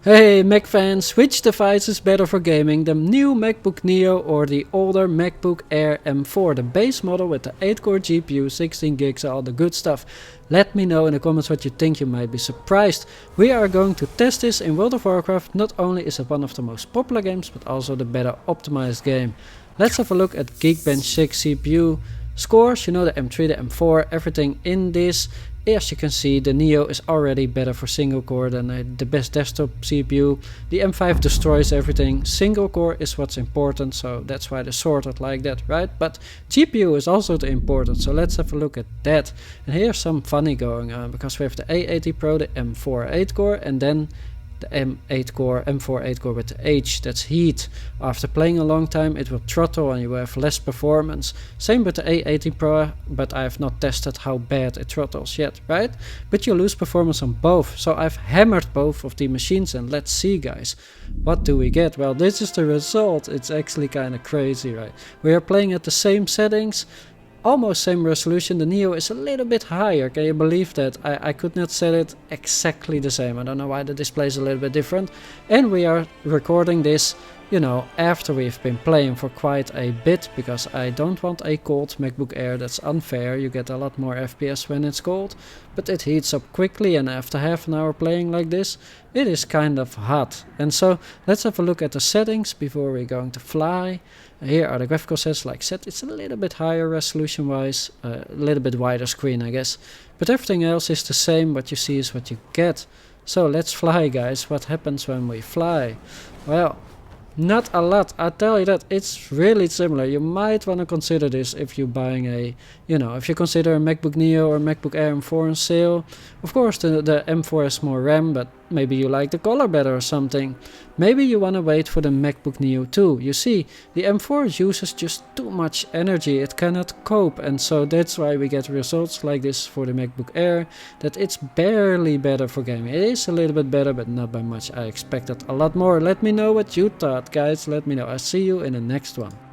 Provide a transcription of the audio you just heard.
Hey Mac fans, which device is better for gaming, the new MacBook Neo or the older MacBook Air M4, the base model with the 8-core GPU, 16 gigs, all the good stuff? Let me know in the comments what you think, you might be surprised. We are going to test this in World of Warcraft. Not only is it one of the most popular games, but also the better optimized game. Let's have a look at Geekbench 6 CPU scores, you know, the M3, the M4, everything in this. As you can see, the Neo is already better for single core than the best desktop CPU. The M5 destroys everything. Single core is what's important, so that's why they sorted like that, right? But GPU is also the important, so let's have a look at that. And here's some funny going on, because we have the A80 Pro, the M4 8-core, and then the M8 core, M4 8-core with the H, that's heat. After playing a long time it will throttle and you will have less performance. Same with the A80 Pro, but I have not tested how bad it throttles yet, right? But you lose performance on both, so I've hammered both of the machines and let's see guys. What do we get? Well, this is the result. It's actually kind of crazy, right? We are playing at the same settings, almost same resolution. The Neo is a little bit higher, can you believe that? I could not set it exactly the same. I don't know why the display is a little bit different. And we are recording this, you know, after we've been playing for quite a bit, because I don't want a cold MacBook Air. That's unfair. You get a lot more FPS when it's cold, but it heats up quickly, and after half an hour playing like this, it is kind of hot. And so let's have a look at the settings before we're going to fly. Here are the graphical settings. Like I said, it's a little bit higher resolution wise, a little bit wider screen I guess, but everything else is the same. What you see is what you get. So let's fly guys. What happens when we fly? Well, not a lot, I tell you that. It's really similar. You might want to consider this if you're buying a, you know, if you consider a MacBook Neo or MacBook Air M4 on sale. Of course the M4 has more RAM, but maybe you like the color better or something. Maybe you want to wait for the MacBook Neo too. You see, the M4 uses just too much energy. It cannot cope, and so that's why we get results like this for the MacBook Air, that it's barely better for gaming. It is a little bit better, but not by much. I expected a lot more. Let me know what you thought guys. Let me know. I'll see you in the next one.